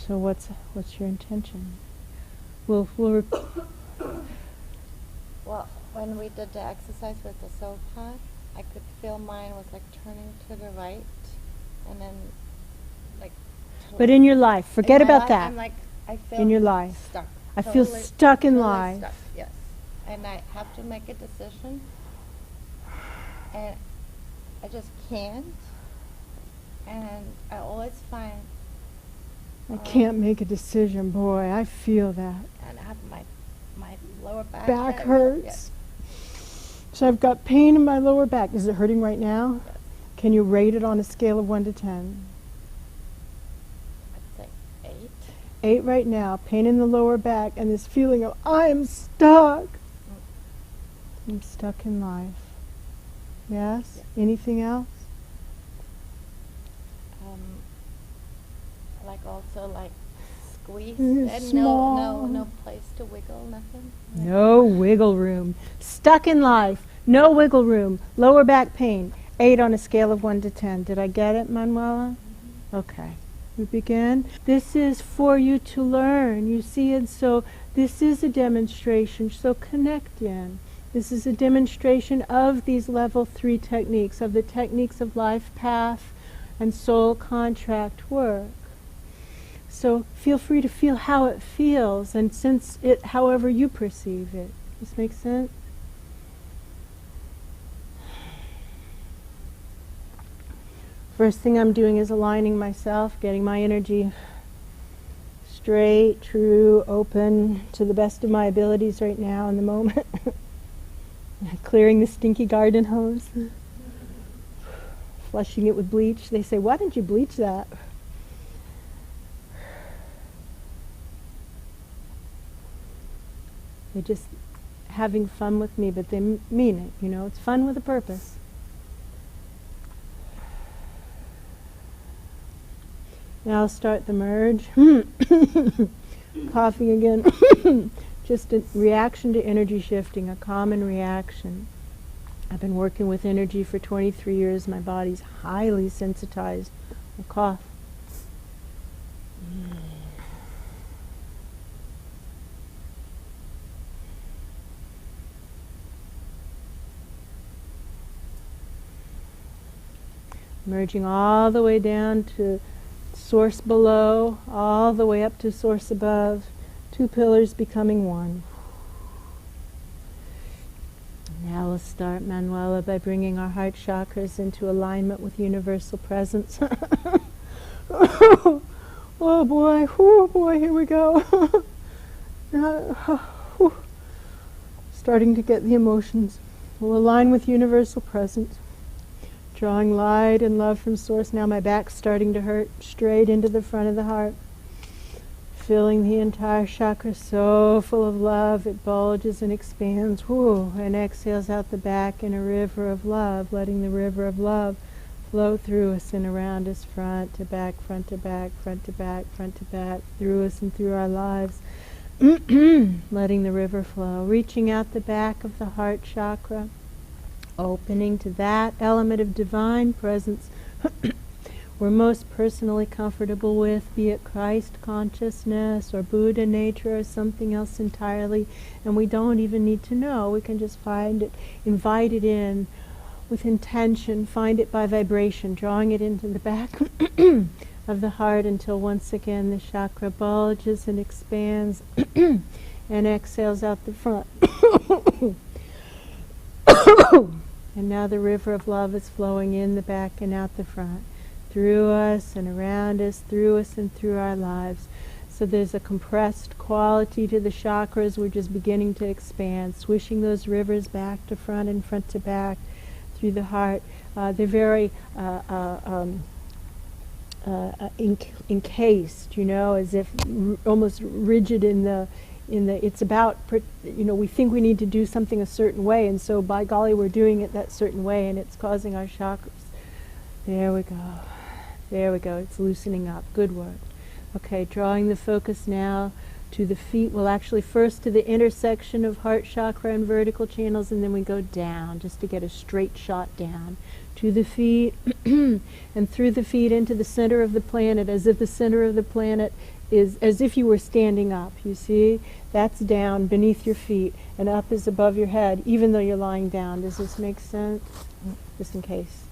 So what's your intention? We'll Well, when we did the exercise with the soul path, I could feel mine was like turning to the right, and then like. But in your life, forget in my about life, that. I'm like, I feel In your life. stuck. I feel stuck in life. Stuck, yes, and I have to make a decision, and I just can't. And I always find. I can't make a decision, boy. I feel that. And I have my lower back. Back hurts. Yes. So I've got pain in my lower back. Is it hurting right now? Yes. Can you rate it on a scale of 1 to 10? I'd say 8. 8 right now. Pain in the lower back and this feeling of I'm stuck. I'm stuck in life. Yes? Anything else? Like also like squeeze Mm, and small. no place to wiggle, nothing. No wiggle room. Stuck in life. No wiggle room. Lower back pain. 8 on a scale of 1 to 10. Did I get it, Manuela? Okay. We begin. This is for you to learn. You see, and so this is a demonstration. So connect in. This is a demonstration of these level 3 techniques, of the techniques of life path and soul contract work. So feel free to feel how it feels and sense it however you perceive it. Does this make sense? First thing I'm doing is aligning myself, getting my energy straight, true, open to the best of my abilities right now in the moment. Clearing the stinky garden hose. Flushing it with bleach. They say, why didn't you bleach that? They're just having fun with me, but they mean it, you know. It's fun with a purpose. Now I'll start the merge. Coughing again. Just a reaction to energy shifting, a common reaction. I've been working with energy for 23 years. My body's highly sensitized. I'll cough. Merging all the way down to source below, all the way up to source above, 2 pillars becoming one. Now we'll start, Manuela, by bringing our heart chakras into alignment with universal presence. Oh boy, here we go. Starting to get the emotions. We'll align with universal presence. Drawing light and love from source. Now my back's starting to hurt. Straight into the front of the heart. Filling the entire chakra so full of love, it bulges and expands. Whoo, and exhales out the back in a river of love, letting the river of love flow through us and around us, front to back, front to back, front to back, front to back, through us and through our lives. Letting the river flow, reaching out the back of the heart chakra, opening to that element of divine presence we're most personally comfortable with, be it Christ consciousness or Buddha nature or something else entirely, and we don't even need to know. We can just find it, invite it in with intention, find it by vibration, drawing it into the back of the heart until once again the chakra bulges and expands and exhales out the front. And now the river of love is flowing in the back and out the front, through us and around us, through us and through our lives. So there's a compressed quality to the chakras. We're just beginning to expand, swishing those rivers back to front and front to back through the heart. They're very encased, you know, as if almost rigid in the it's about, you know, we think we need to do something a certain way, and so by golly we're doing it that certain way, and it's causing our chakras. There we go, it's loosening up. Good work. Okay, drawing the focus now to the feet. Well, actually first to the intersection of heart chakra and vertical channels, and then we go down just to get a straight shot down to the feet and through the feet into the center of the planet, as if the center of the planet is as if you were standing up. You see, that's down beneath your feet, and up is above your head, even though you're lying down. Does this make sense? Just in case.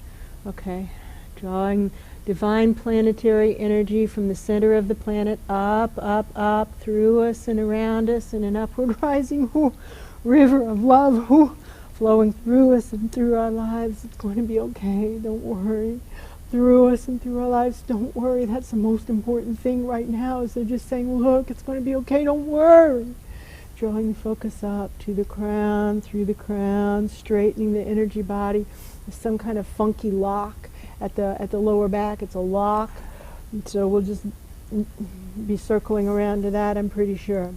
Okay. Drawing divine planetary energy from the center of the planet up, up, up, through us and around us, in an upward rising river of love flowing through us and through our lives. It's going to be okay, don't worry. Through us and through our lives, don't worry. That's the most important thing right now, is they're just saying, look, it's going to be okay, don't worry. Drawing the focus up to the crown, through the crown, straightening the energy body. There's some kind of funky lock at the lower back. It's a lock, so we'll just be circling around to that, I'm pretty sure.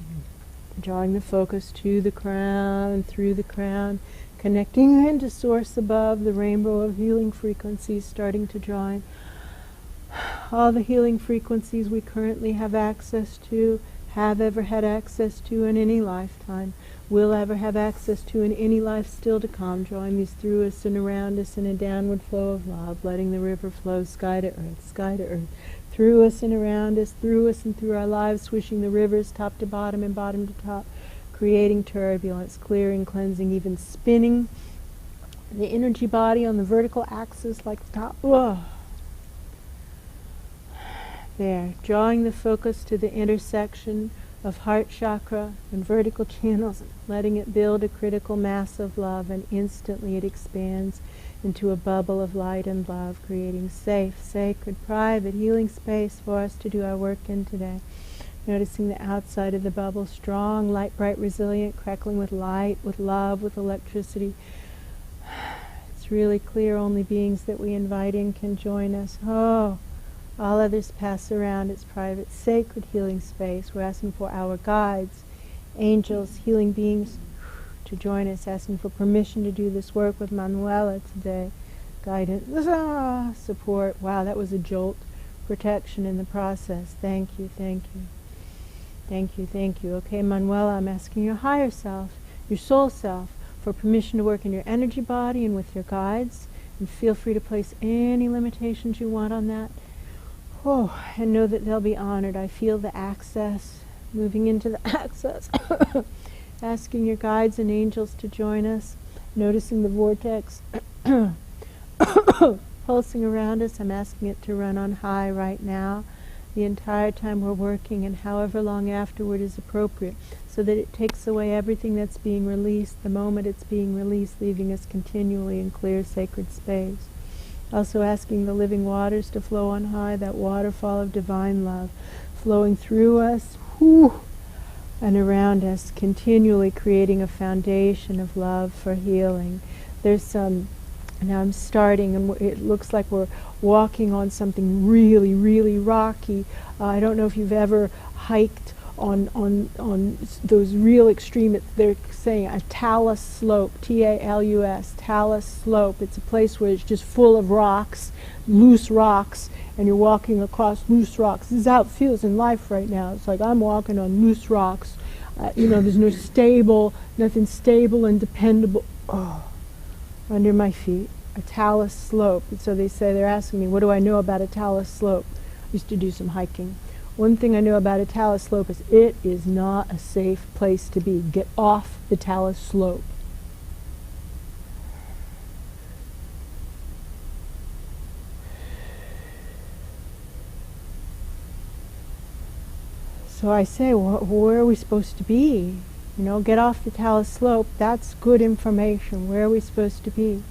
Drawing the focus to the crown, through the crown, connecting into source above, the rainbow of healing frequencies, starting to join all the healing frequencies we currently have access to, have ever had access to in any lifetime, will ever have access to in any life still to come, drawing these through us and around us in a downward flow of love, letting the river flow sky to earth, through us and around us, through us and through our lives, swishing the rivers top to bottom and bottom to top, creating turbulence, clearing, cleansing, even spinning the energy body on the vertical axis like the top. Whoa. There, drawing the focus to the intersection of heart chakra and vertical channels, letting it build a critical mass of love, and instantly it expands into a bubble of light and love, creating safe, sacred, private healing space for us to do our work in today. Noticing the outside of the bubble, strong, light, bright, resilient, crackling with light, with love, with electricity. It's really clear only beings that we invite in can join us. Oh, all others pass around. It's private, sacred healing space. We're asking for our guides, angels, healing beings to join us, asking for permission to do this work with Manuela today. Guidance, support. Wow, that was a jolt. Protection in the process. Thank you, thank you. Thank you, thank you. Okay, Manuela, I'm asking your higher self, your soul self, for permission to work in your energy body and with your guides. And feel free to place any limitations you want on that. Oh, and know that they'll be honored. I feel the access, moving into the access. Asking your guides and angels to join us, noticing the vortex pulsing around us. I'm asking it to run on high right now, the entire time we're working, and however long afterward is appropriate, so that it takes away everything that's being released the moment it's being released, leaving us continually in clear, sacred space. Also asking the living waters to flow on high, that waterfall of divine love, flowing through us, and around us, continually creating a foundation of love for healing. There's some, now I'm starting, and it looks like we're walking on something really, really rocky. I don't know if you've ever hiked on those real extreme, they're saying a talus slope, T-A-L-U-S, talus slope. It's a place where it's just full of rocks, loose rocks, and you're walking across loose rocks. This is how it feels in life right now. It's like I'm walking on loose rocks. There's nothing stable and dependable under my feet. A talus slope. And so they say, they're asking me, what do I know about a talus slope? I used to do some hiking. One thing I know about a talus slope is it is not a safe place to be. Get off the talus slope. So I say, where are we supposed to be? Get off the talus slope. That's good information. Where are we supposed to be?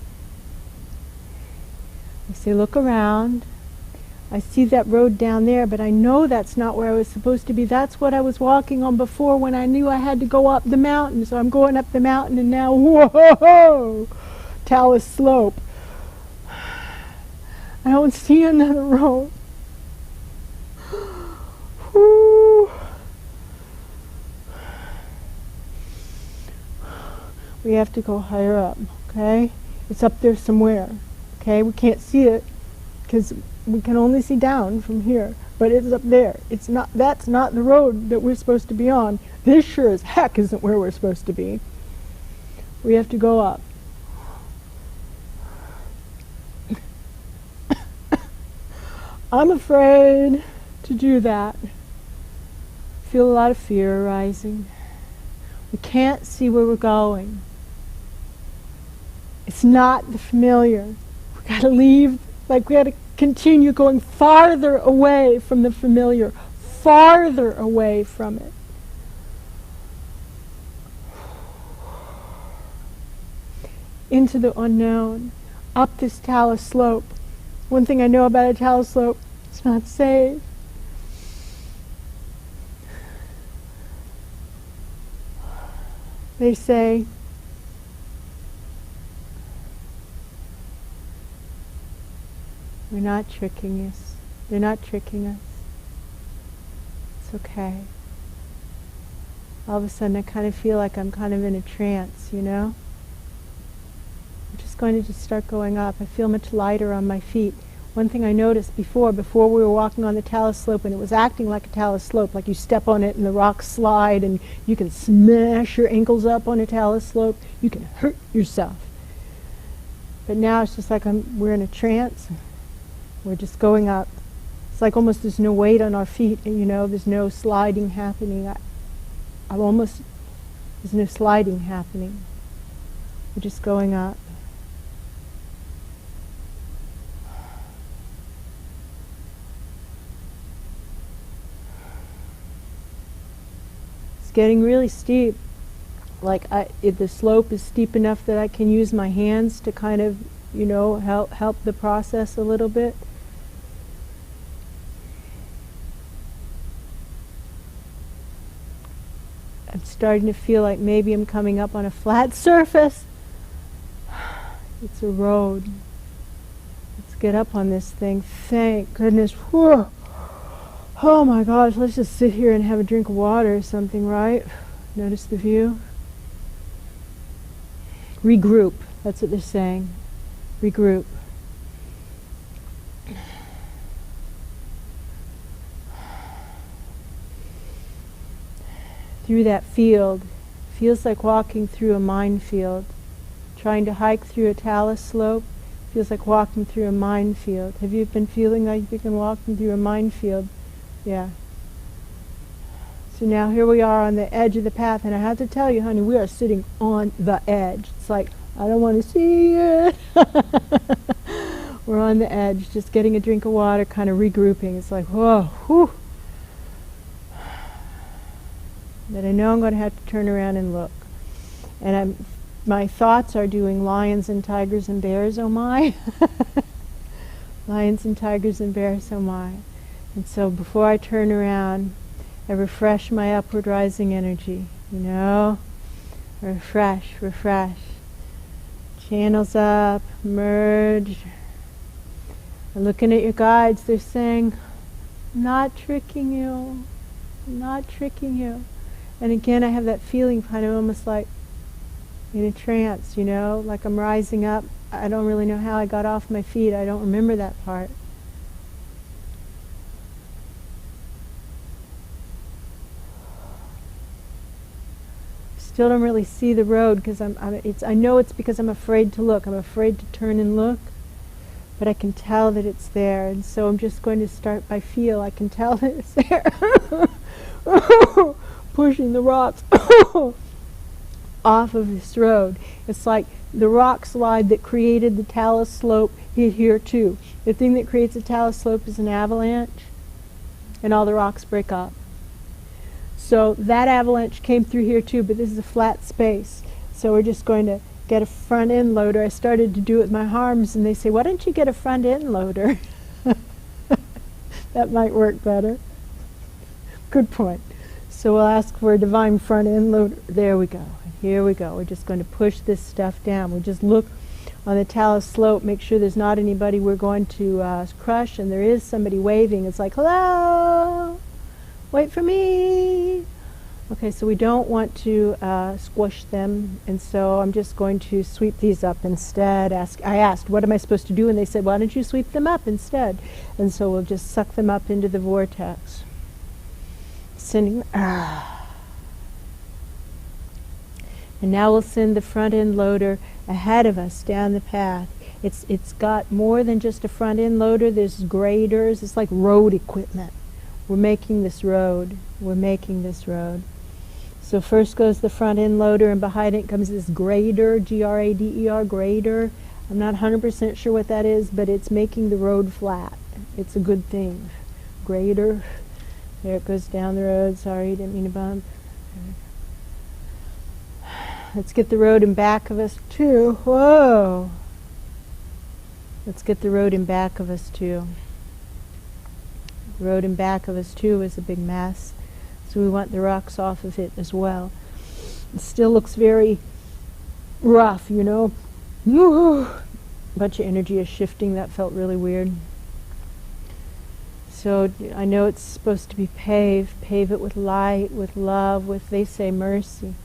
I say, look around. I see that road down there, but I know that's not where I was supposed to be. That's what I was walking on before when I knew I had to go up the mountain. So I'm going up the mountain, and now, whoa, talus slope. I don't see another road. Whew. We have to go higher up, okay? It's up there somewhere, okay? We can't see it because we can only see down from here, but it's up there. It's not. That's not the road that we're supposed to be on. This sure as heck isn't where we're supposed to be. We have to go up. I'm afraid to do that. Feel a lot of fear arising. We can't see where we're going. It's not the familiar. We got to leave, like we got to continue going farther away from the familiar, farther away from it. Into the unknown, up this talus slope. One thing I know about a talus slope, it's not safe. They say, we're not tricking us. They're not tricking us. It's okay. All of a sudden I kind of feel like I'm kind of in a trance, you know? I'm just going to start going up. I feel much lighter on my feet. One thing I noticed before we were walking on the talus slope, and it was acting like a talus slope, like you step on it and the rocks slide and you can smash your ankles up on a talus slope. You can hurt yourself. But now it's just like we're in a trance. We're just going up. It's like almost there's no weight on our feet, and you know, there's no sliding happening. There's no sliding happening. We're just going up. It's getting really steep. Like the slope is steep enough that I can use my hands to kind of, you know, help the process a little bit. I'm starting to feel like maybe I'm coming up on a flat surface. It's a road. Let's get up on this thing. Thank goodness. Whew. Oh my gosh, let's just sit here and have a drink of water or something, right? Notice the view. Regroup. That's what they're saying. Regroup. Through that field. Feels like walking through a minefield. Trying to hike through a talus slope feels like walking through a minefield. Have you been feeling like you've been walking through a minefield? Yeah. So now here we are on the edge of the path, and I have to tell you, honey, we are sitting on the edge. It's like, I don't want to see it. We're on the edge, just getting a drink of water, kind of regrouping. It's like, whoa, whew. But I know I'm going to have to turn around and look. And my thoughts are doing lions and tigers and bears, oh my. Lions and tigers and bears, oh my. And so before I turn around, I refresh my upward rising energy, you know? Refresh. Channels up, merge. I'm looking at your guides, they're saying, not tricking you, not tricking you. And again, I have that feeling kind of almost like in a trance, you know, like I'm rising up. I don't really know how I got off my feet. I don't remember that part. Still don't really see the road because I know it's because I'm afraid to look. I'm afraid to turn and look, but I can tell that it's there. And so I'm just going to start by feel. I can tell that it's there. Pushing the rocks off of this road. It's like the rock slide that created the talus slope hit here too. The thing that creates a talus slope is an avalanche, and all the rocks break up. So that avalanche came through here too, but this is a flat space. So we're just going to get a front end loader. I started to do it with my arms, and they say, why don't you get a front end loader? That might work better. Good point. So we'll ask for a divine front end loader. There we go. Here we go. We're just going to push this stuff down. We just look on the talus slope, make sure there's not anybody we're going to crush, and there is somebody waving. It's like, hello, wait for me. Okay, so we don't want to squish them, and so I'm just going to sweep these up instead. I asked, what am I supposed to do? And they said, why don't you sweep them up instead? And so we'll just suck them up into the vortex. Sending, and now we'll send the front end loader ahead of us down the path. It's got more than just a front end loader. There's graders. It's like road equipment. We're making this road. We're making this road. So first goes the front end loader, and behind it comes this grader, G-R-A-D-E-R, grader. I'm not 100% sure what that is, but it's making the road flat. It's a good thing. Grader. There it goes down the road. Sorry, didn't mean to bump. Let's get the road in back of us too. Whoa! Let's get the road in back of us too. The road in back of us too is a big mess. So we want the rocks off of it as well. It still looks very rough, you know. A bunch of energy is shifting. That felt really weird. So I know it's supposed to be paved. Pave it with light, with love, with, they say, mercy.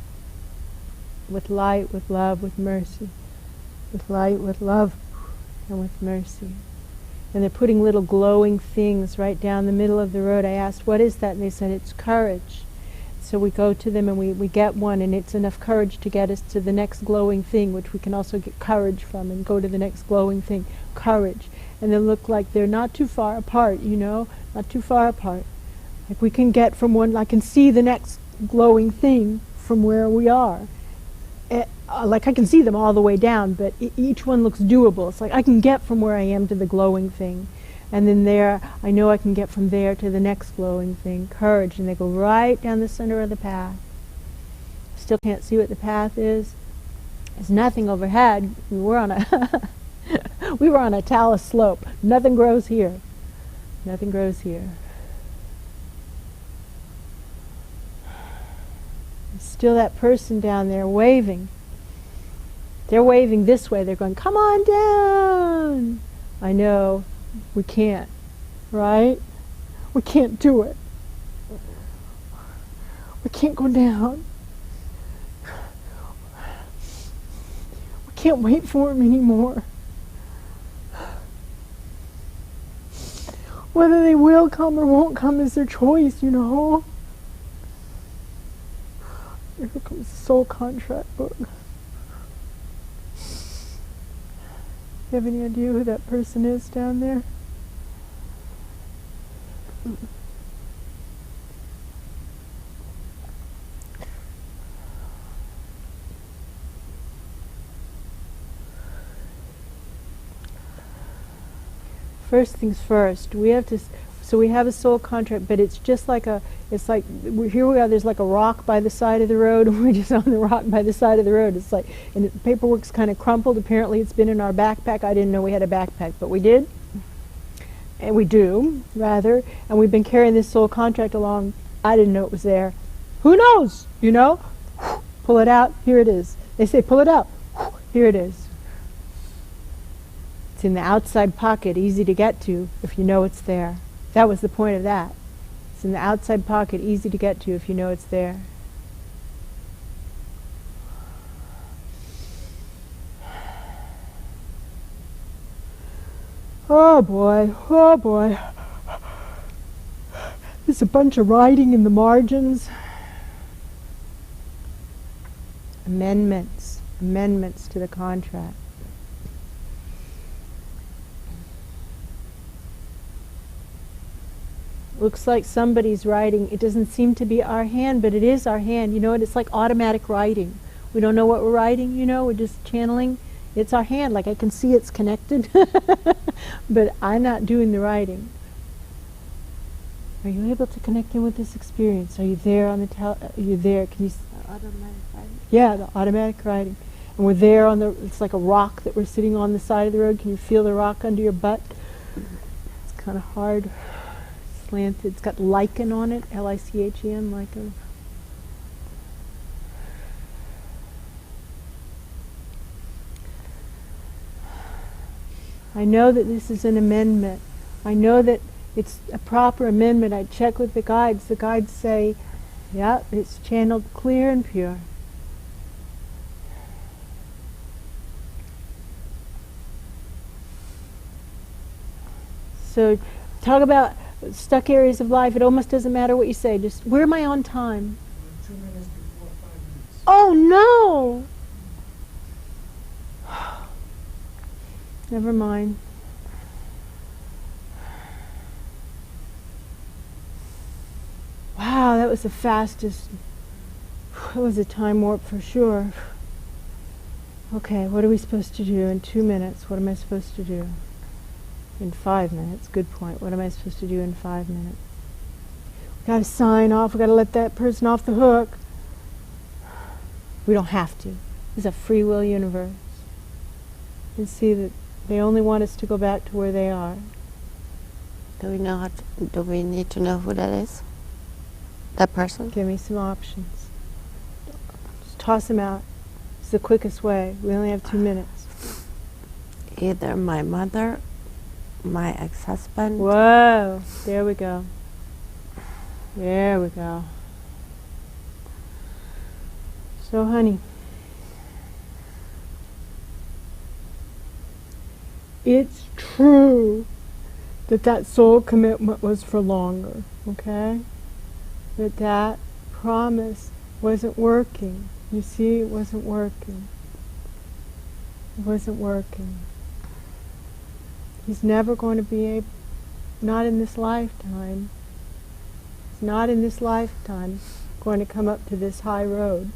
With light, with love, with mercy. With light, with love, and with mercy. And they're putting little glowing things right down the middle of the road. I asked, what is that? And they said, it's courage. So we go to them and we get one, and it's enough courage to get us to the next glowing thing, which we can also get courage from, and go to the next glowing thing. Courage. And they look like they're not too far apart, you know, not too far apart. Like we can get from one, I can see the next glowing thing from where we are. Like I can see them all the way down, but each one looks doable. It's like I can get from where I am to the glowing thing. And then there, I know I can get from there to the next glowing thing. Courage. And they go right down the center of the path. Still can't see what the path is. There's nothing overhead. We were on a talus slope. Nothing grows here. Nothing grows here. There's still that person down there waving. They're waving this way. They're going, come on down. I know. We can't. Right? We can't do it. We can't go down. We can't wait for him anymore. Whether they will come or won't come is their choice, you know. Here comes the soul contract book. You have any idea who that person is down there? First things first, we have to, so we have a soul contract, but it's just like here we are, there's like a rock by the side of the road, and we're just on the rock by the side of the road. It's like, and the paperwork's kind of crumpled. Apparently it's been in our backpack. I didn't know we had a backpack, but we did. And we do, rather. And we've been carrying this soul contract along. I didn't know it was there. Who knows, you know? Pull it out, here it is. They say, pull it out, here it is. It's in the outside pocket, easy to get to if you know it's there. That was the point of that. It's in the outside pocket, easy to get to if you know it's there. Oh boy, oh boy. There's a bunch of writing in the margins. Amendments to the contract. Looks like somebody's writing. It doesn't seem to be our hand, but it is our hand. You know what? It's like automatic writing. We don't know what we're writing, you know? We're just channeling. It's our hand. Like I can see it's connected, but I'm not doing the writing. Are you able to connect in with this experience? Are you there on the are you there? Can you? Automatic writing. Yeah, the automatic writing. And we're there on the. It's like a rock that we're sitting on the side of the road. Can you feel the rock under your butt? It's kind of hard. Slanted. It's got lichen on it, L-I-C-H-E-N, lichen. I know that this is an amendment. I know that it's a proper amendment. I check with the guides. The guides say Yep, it's channeled clear and pure. So talk about stuck areas of life. It almost doesn't matter what you say. Just, where am I on time? 2 minutes before 5 minutes. Oh no! Never mind. Wow, that was the fastest. It was a time warp for sure. Okay, what are we supposed to do in 2 minutes? What am I supposed to do? In 5 minutes, good point. What am I supposed to do in 5 minutes? We gotta sign off, we gotta let that person off the hook. We don't have to. It's a free will universe. You see that they only want us to go back to where they are. Do we know do we need to know who that is? That person? Give me some options. Just toss them out. It's the quickest way. We only have 2 minutes. Either my mother, my ex-husband. Whoa, there we go. There we go. So, honey, it's true that that soul commitment was for longer, okay? That promise wasn't working. You see, it wasn't working. It wasn't working. He's never going to be able, not in this lifetime. He's not in this lifetime going to come up to this high road.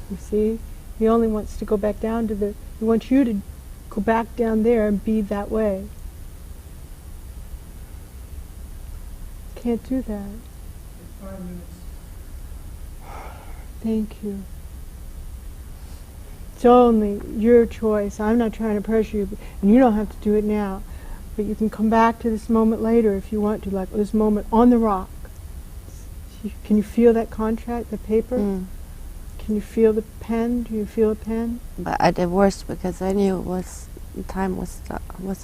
You see? He only wants to go back down to the, he wants you to go back down there and be that way. Can't do that. 5 minutes. Thank you. It's only your choice. I'm not trying to pressure you, and you don't have to do it now. But you can come back to this moment later if you want to, like this moment on the rock. Can you feel that contract, the paper? Mm. Can you feel the pen? Do you feel a pen? But I did worse because I knew it was time was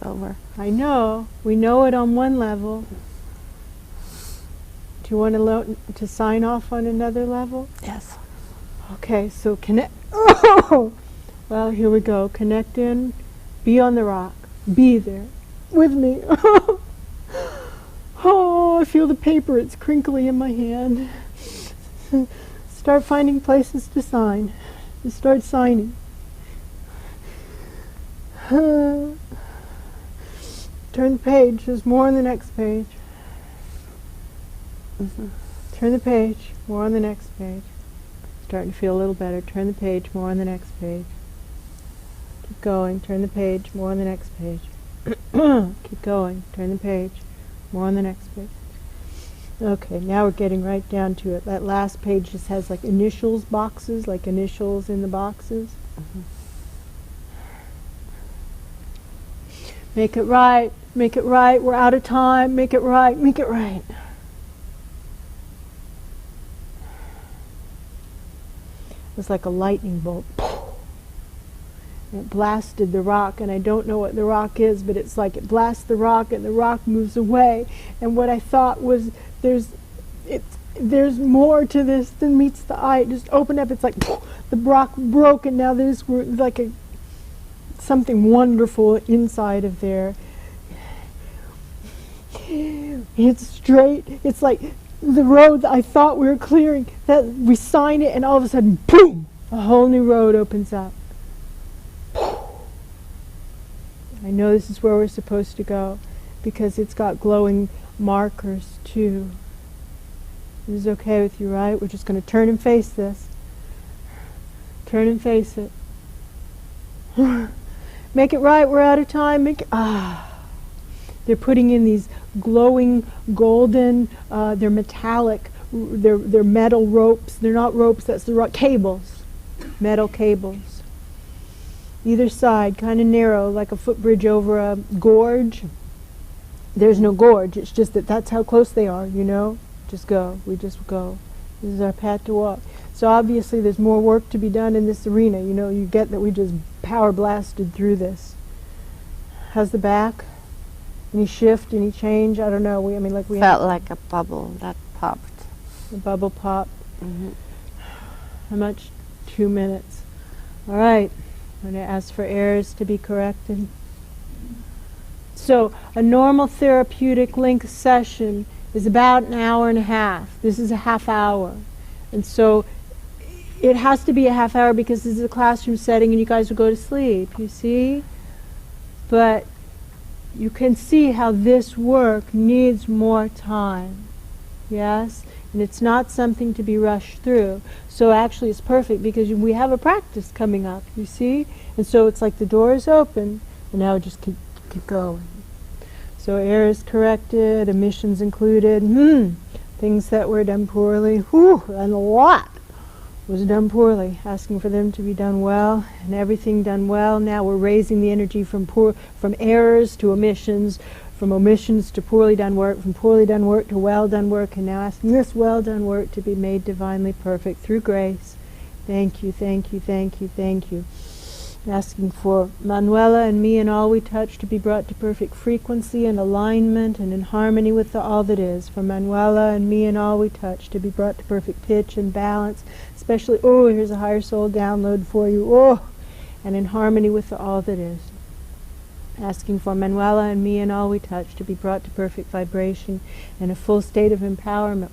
over. I know. We know it on one level. Do you want to sign off on another level? Yes. Okay, so connect. Oh! Well, here we go. Connect in. Be on the rock. Be there. With me. Oh, I feel the paper. It's crinkly in my hand. Start finding places to sign. Just start signing. Turn the page. There's more on the next page. Mm-hmm. Turn the page. More on the next page. Starting to feel a little better. Turn the page. More on the next page. Keep going. Turn the page. More on the next page. Keep going. Turn the page. More on the next page. Okay, now we're getting right down to it. That last page just has like initials boxes, like initials in the boxes. Mm-hmm. Make it right. Make it right. We're out of time. Make it right. Make it right. It was like a lightning bolt. It blasted the rock, and I don't know what the rock is, but it's like it blasts the rock and the rock moves away. And what I thought was there's more to this than meets the eye. It just opened up. It's like the rock broke, and now there's like something wonderful inside of there. It's straight. It's like the road that I thought we were clearing, that we sign it, and all of a sudden, boom, a whole new road opens up. I know this is where we're supposed to go because it's got glowing markers too. This is okay with you, right? We're just going to turn and face this. Turn and face it. Make it right. We're out of time. Make it, They're putting in these glowing golden, they're metallic, they're metal ropes. They're not ropes, that's the rock. Cables. Metal cables. Either side, kind of narrow, like a footbridge over a gorge. There's no gorge, it's just that's how close they are, you know? Just go. We just go. This is our path to walk. So obviously there's more work to be done in this arena. You know, you get that we just power blasted through this. How's the back? Any shift, any change? I don't know. We felt like a bubble that popped. The bubble popped. How much? 2 minutes. All right. I'm going to ask for errors to be corrected. So a normal therapeutic length session is about an hour and a half. This is a half hour. And so it has to be a half hour because this is a classroom setting and you guys will go to sleep, you see? But you can see how this work needs more time. Yes? And it's not something to be rushed through. So actually it's perfect because we have a practice coming up, you see? And so it's like the door is open and now just keep going. So errors corrected, omissions included, things that were done poorly, and a lot was done poorly, asking for them to be done well, and everything done well. Now we're raising the energy from errors to omissions, from omissions to poorly done work, from poorly done work to well done work, and now asking this well done work to be made divinely perfect through grace. Thank you, thank you, thank you, thank you. Asking for Manuela and me and all we touch to be brought to perfect frequency and alignment and in harmony with the all that is. For Manuela and me and all we touch to be brought to perfect pitch and balance, especially, here's a higher soul download for you, and in harmony with the all that is. Asking for Manuela and me and all we touch to be brought to perfect vibration and a full state of empowerment.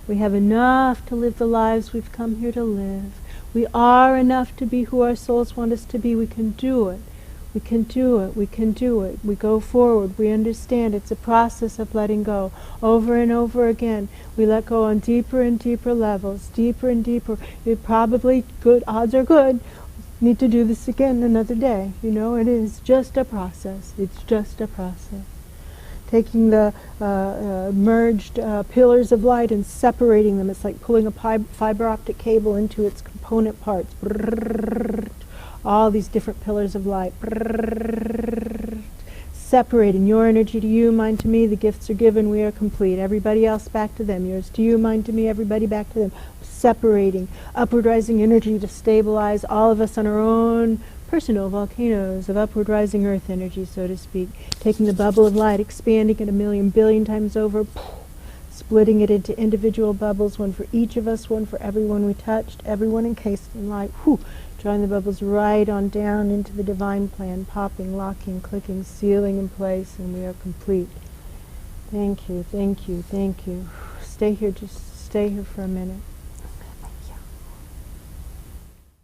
We have enough to live the lives we've come here to live. We are enough to be who our souls want us to be. We can do it. We can do it. We can do it. We go forward. We understand it's a process of letting go. Over and over again, we let go on deeper and deeper levels, deeper and deeper. It probably good, odds are good, need to do this again another day. You know, it is just a process. It's just a process. Taking the merged pillars of light and separating them. It's like pulling a fiber optic cable into its component parts. All these different pillars of light. Separating your energy to you, mine to me. The gifts are given, we are complete. Everybody else back to them. Yours to you, mine to me, everybody back to them. Separating. Upward rising energy to stabilize all of us on our own personal volcanoes of upward rising earth energy, so to speak. Taking the bubble of light, expanding it 1,000,000 billion times over, splitting it into individual bubbles, one for each of us, one for everyone we touched, everyone encased in light. Drawing the bubbles right on down into the divine plan, popping, locking, clicking, sealing in place, and we are complete. Thank you, thank you, thank you. Stay here, just stay here for a minute.